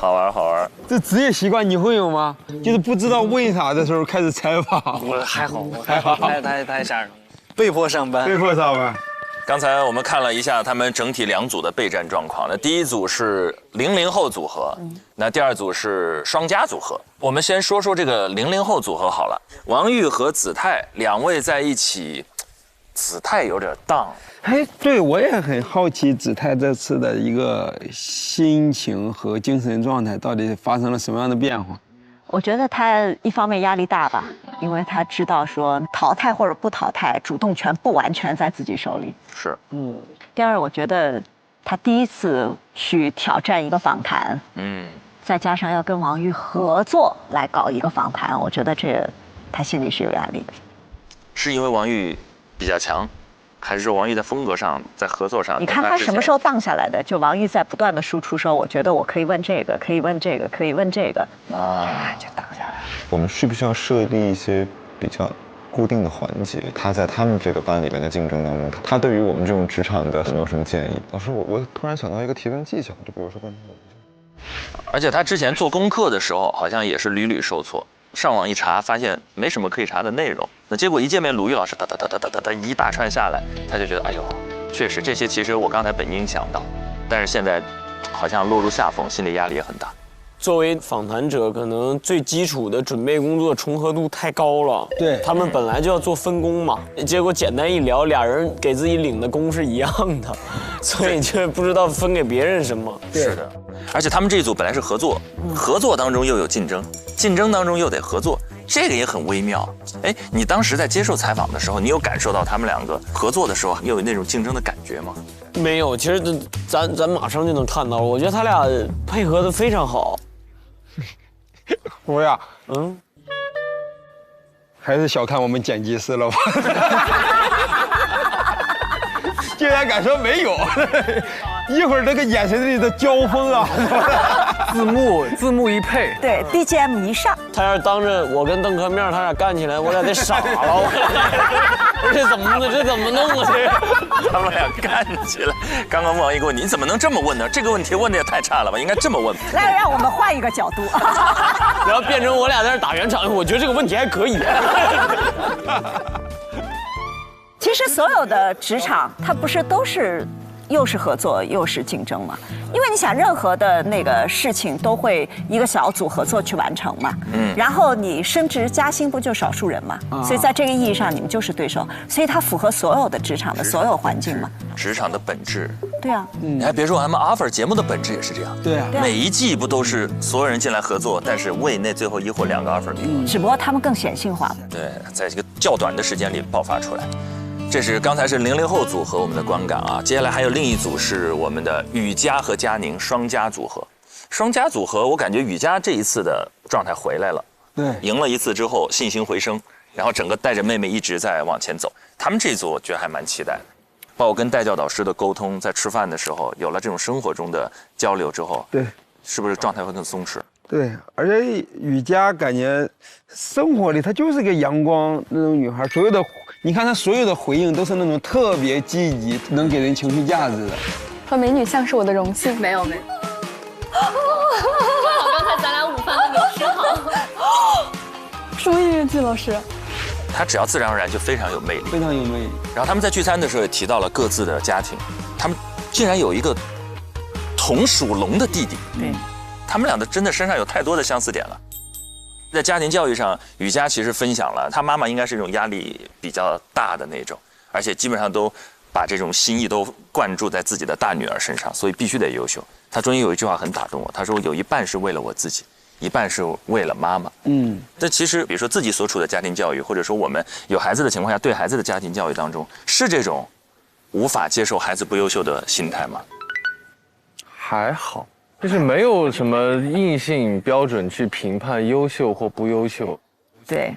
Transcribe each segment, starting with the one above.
好玩好玩。这职业习惯你会有吗？就是不知道为啥的时候开始采访。我还好，太吓人了，被迫上班。被迫上班。刚才我们看了一下他们整体2组的备战状况，那第一组是00后组合，那第2组是双家组合。我们先说说这个00后组合好了，王玉和子泰2位在一起，子泰有点荡。哎，对，我也很好奇子泰这次的一个心情和精神状态到底发生了什么样的变化。我觉得他一方面压力大吧，因为他知道说淘汰或者不淘汰，主动权不完全在自己手里。是，第二，我觉得他第一次去挑战一个访谈，再加上要跟王玉合作来搞一个访谈，我觉得这他心里是有压力的。是因为王玉比较强，还是说王玉在风格上、在合作上？你看他什么时候荡下来的？就王玉在不断的输出说，我觉得我可以问这个，可以问这个，可以问这个，就荡下来。我们需不需要设立一些比较固定的环节？他在他们这个班里面的竞争当中，他对于我们这种职场的有没有什么建议？老师，我突然想到一个提问技巧，就比如说问他，而且他之前做功课的时候，好像也是屡屡受挫。上网一查，发现没什么可以查的内容。那结果一见面，鲁豫老师哒一大串下来，他就觉得，哎呦，确实这些其实我刚才本应想到，但是现在好像落入下风，心理压力也很大。作为访谈者，可能最基础的准备工作重合度太高了。对，他们本来就要做分工嘛，结果简单一聊，俩人给自己领的工是一样的，所以就不知道分给别人什么。是的，而且他们这一组本来是合作，合作当中又有竞争，竞争当中又得合作，这个也很微妙。哎，你当时在接受采访的时候，你有感受到他们2个合作的时候又有那种竞争的感觉吗？没有，其实咱马上就能看到，我觉得他俩配合的非常好。我呀，还是小看我们剪辑师了吧？竟然敢说没有，一会儿这个眼神里的交锋啊，字幕一配，对 BGM 一上，他要是当着我跟邓克面，他俩干起来，我俩得傻了。这怎么弄啊？这他们俩干起来。刚刚王一给我，你怎么能这么问呢？这个问题问的也太差了吧？应该这么问。来，让我们换一个角度，然后变成我俩在那打圆场，我觉得这个问题还可以。其实所有的职场，它不是都是又是合作又是竞争嘛？因为你想，任何的那个事情都会一个小组合作去完成嘛。然后你升职加薪不就少数人嘛？所以在这个意义上，你们就是对手。所以它符合所有的职场的所有环境嘛。职场的本质。对啊。你还别说，咱们 offer 节目的本质也是这样。对啊。每一季不都是所有人进来合作，但是为那最后1或2个 offer 名额。只不过他们更显性化。对，在这个较短的时间里爆发出来。这是刚才是00后组合我们的观感啊，接下来还有另一组是我们的雨佳和佳宁双家组合。双家组合，我感觉雨佳这一次的状态回来了，对，赢了一次之后信心回升，然后整个带着妹妹一直在往前走。他们这一组我觉得还蛮期待的，包括跟带教导师的沟通，在吃饭的时候有了这种生活中的交流之后，对，是不是状态会更松弛？对，而且雨佳感觉生活里她就是个阳光那种女孩，所有的你看她所有的回应都是那种特别积极，能给人情绪价值的。和美女像是我的荣幸。没有。好，刚才咱俩午饭都没吃好。什么音乐剧老师？她只要自然而然就非常有魅力，非常有魅力。然后他们在聚餐的时候也提到了各自的家庭，他们竟然有一个同属龙的弟弟。对。他们俩的真的身上有太多的相似点了。在家庭教育上，雨佳其实分享了，她妈妈应该是一种压力比较大的那种，而且基本上都把这种心意都灌注在自己的大女儿身上，所以必须得优秀。她中间有一句话很打动我，她说有一半是为了我自己，一半是为了妈妈。这其实比如说自己所处的家庭教育，或者说我们有孩子的情况下，对孩子的家庭教育当中，是这种无法接受孩子不优秀的心态吗？还好。就是没有什么硬性标准去评判优秀或不优秀，对，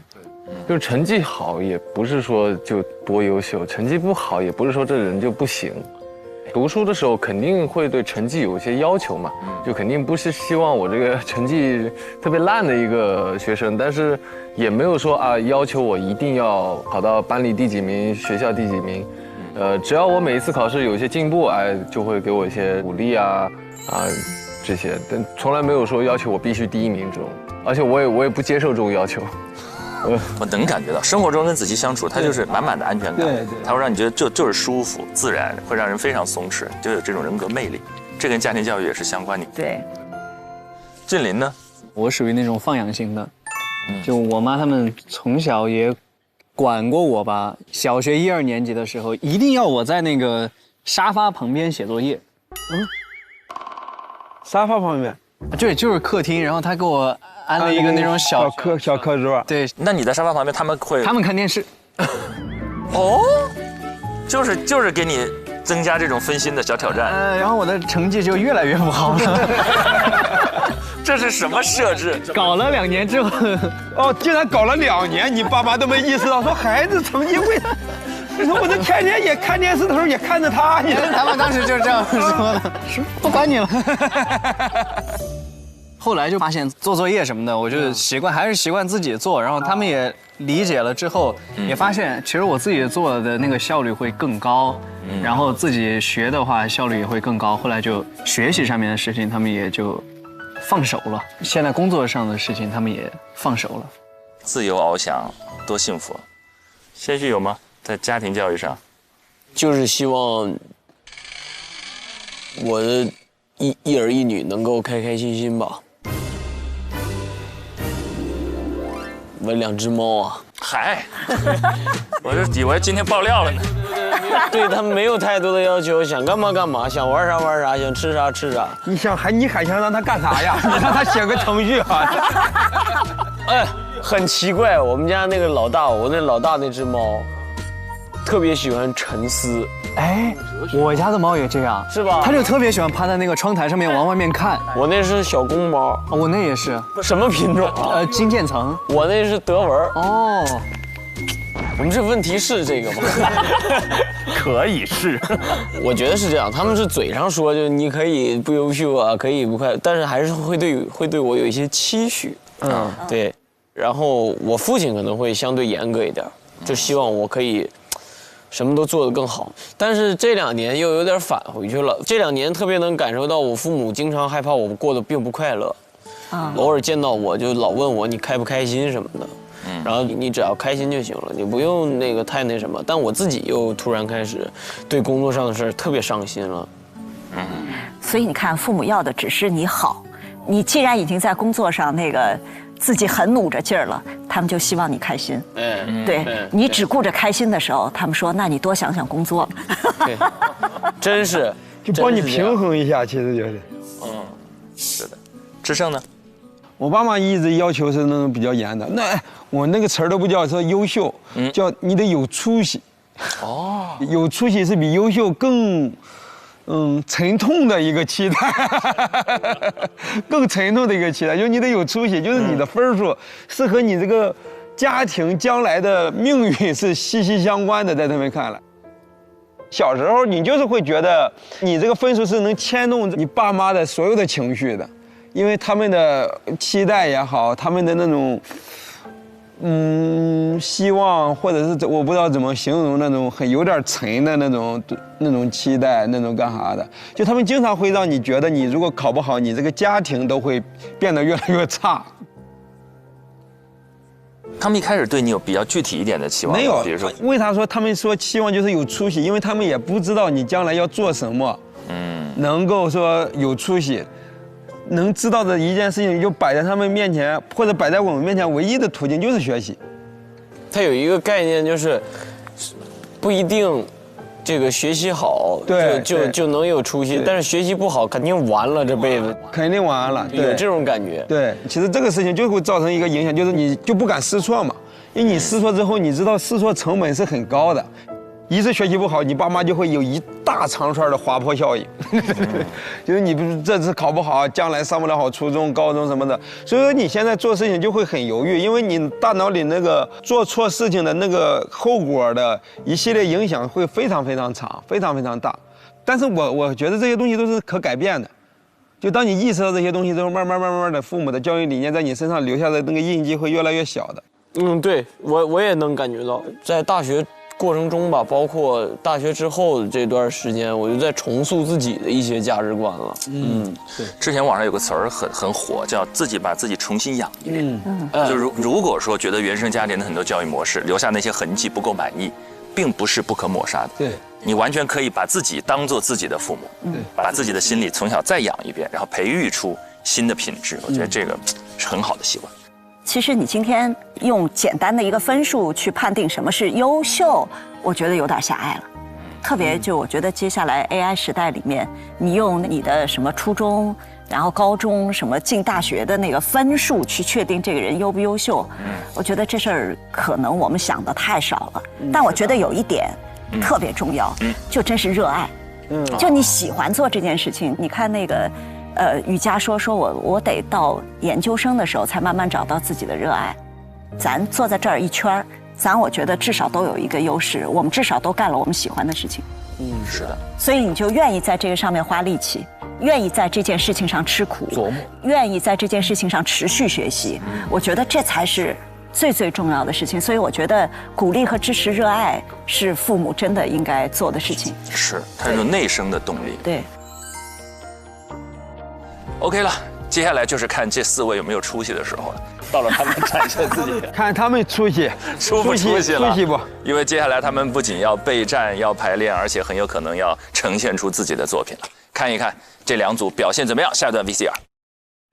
就是成绩好也不是说就多优秀，成绩不好也不是说这人就不行。读书的时候肯定会对成绩有一些要求嘛，就肯定不是希望我这个成绩特别烂的一个学生，但是也没有说啊要求我一定要考到班里第几名，学校第几名，只要我每一次考试有一些进步，哎，就会给我一些鼓励啊。这些，但从来没有说要求我必须第一名这种，而且我也不接受这种要求。我能感觉到，生活中跟子琪相处，他就是满满的安全感，对，他会让你觉得就是舒服、自然，会让人非常松弛，就有这种人格魅力。这跟家庭教育也是相关的。对，俊林呢？我属于那种放养型的，就我妈他们从小也管过我吧。小学1、2年级的时候，一定要我在那个沙发旁边写作业。沙发旁边，对，就是客厅，然后他给我安了一个那种小课桌。对，那你在沙发旁边，他们看电视。哦，就是给你增加这种分心的小挑战。然后我的成绩就越来越不好了。这是什么设置？搞了2年之后，哦，竟然搞了2年，你爸妈都没意识到，说孩子成绩会。你说我这天天也看电视的时候也看着他，他们当时就这样说的，说不管你了。后来就发现做作业什么的，我就还是习惯自己做，然后他们也理解了之后，也发现其实我自己做的那个效率会更高，然后自己学的话效率也会更高。后来就学习上面的事情，他们也就放手了。现在工作上的事情，他们也放手了。自由翱翔，多幸福！先旭有吗？在家庭教育上，就是希望我的一儿一女能够开开心心吧。我2只猫啊，嗨，我就以为今天爆料了呢。对他们没有太多的要求，想干嘛干嘛，想玩啥玩啥，想吃啥吃啥。你还想让他干啥呀？你让他写个程序啊？哎，很奇怪，我们家那个老大，我那老大那只猫，特别喜欢沉思。哎，我家的猫也这样，是吧？它就特别喜欢趴在那个窗台上面往外面看。我那是小公猫，我那也是。什么品种啊？金渐层。我那是德文。哦，我们这问题是这个吗？可以是，我觉得是这样。他们是嘴上说就你可以不优秀啊，可以不快，但是还是会对我有一些期许。对。然后我父亲可能会相对严格一点，就希望我可以什么都做得更好。但是这2年又有点返回去了。这2年特别能感受到我父母经常害怕我过得并不快乐，偶尔见到我就老问我你开不开心什么的。然后你只要开心就行了，你不用那个太那什么。但我自己又突然开始对工作上的事儿特别上心了。所以你看，父母要的只是你好。你既然已经在工作上那个自己很努着劲儿了，他们就希望你开心。对，你只顾着开心的时候，他们说那你多想想工作。对，真是就帮你平衡一下，其实就是。是的。志胜呢？我爸妈一直要求是那种比较严的，我那个词儿都不叫说优秀，叫你得有出息。哦，有出息是比优秀更，沉痛的一个期待，更沉痛的一个期待，就是你得有出息，就是你的分数是和你这个家庭将来的命运是息息相关的，在他们看来。小时候你就是会觉得你这个分数是能牵动你爸妈的所有的情绪的。因为他们的期待也好，他们的那种，希望，或者是我不知道怎么形容那种很有点沉的那种期待，那种干啥的，就他们经常会让你觉得你如果考不好，你这个家庭都会变得越来越差。他们一开始对你有比较具体一点的期望，没有，比如说，为啥说他们说期望就是有出息？因为他们也不知道你将来要做什么，能够说有出息。能知道的一件事情就摆在他们面前，或者摆在我们面前，唯一的途径就是学习。他有一个概念就是，不一定这个学习好就能有出息，但是学习不好肯定完了这辈子，肯定完了，有这种感觉。对，其实这个事情就会造成一个影响，就是你就不敢试错嘛，因为你试错之后，你知道试错成本是很高的。一次学习不好，你爸妈就会有一大长串的滑坡效应，就是你不是这次考不好，将来上不了好初中、高中什么的，所以说你现在做事情就会很犹豫，因为你大脑里那个做错事情的那个后果的一系列影响会非常非常长、非常非常大。但是我觉得这些东西都是可改变的，就当你意识到这些东西之后，慢慢的，父母的教育理念在你身上留下的那个印记会越来越小的。对我也能感觉到，在大学过程中吧，包括大学之后的这段时间，我就在重塑自己的一些价值观了。对。之前网上有个词儿很火，叫自己把自己重新养一遍。就如果说觉得原生家庭的很多教育模式留下那些痕迹不够满意，并不是不可抹杀的。对。你完全可以把自己当做自己的父母，把自己的心理从小再养一遍，然后培育出新的品质。我觉得这个是很好的习惯。其实你今天用简单的一个分数去判定什么是优秀，我觉得有点狭隘了。特别就我觉得接下来 AI 时代里面，你用你的什么初中，然后高中什么进大学的那个分数去确定这个人优不优秀，我觉得这事儿可能我们想的太少了。但我觉得有一点特别重要，就真是热爱。就你喜欢做这件事情。你看那个，瑜伽说我得到研究生的时候才慢慢找到自己的热爱。咱坐在这儿一圈儿，我觉得至少都有一个优势，我们至少都干了我们喜欢的事情。是的。所以你就愿意在这个上面花力气，愿意在这件事情上吃苦，愿意在这件事情上持续学习。我觉得这才是最重要的事情。所以我觉得鼓励和支持热爱是父母真的应该做的事情。是，它是一种内生的动力。对。OK 了，接下来就是看这4位有没有出息的时候了。到了他们展现自己，看他们出息不出息了？出息不？因为接下来他们不仅要备战、要排练，而且很有可能要呈现出自己的作品了。看一看这2组表现怎么样？下一段 VCR。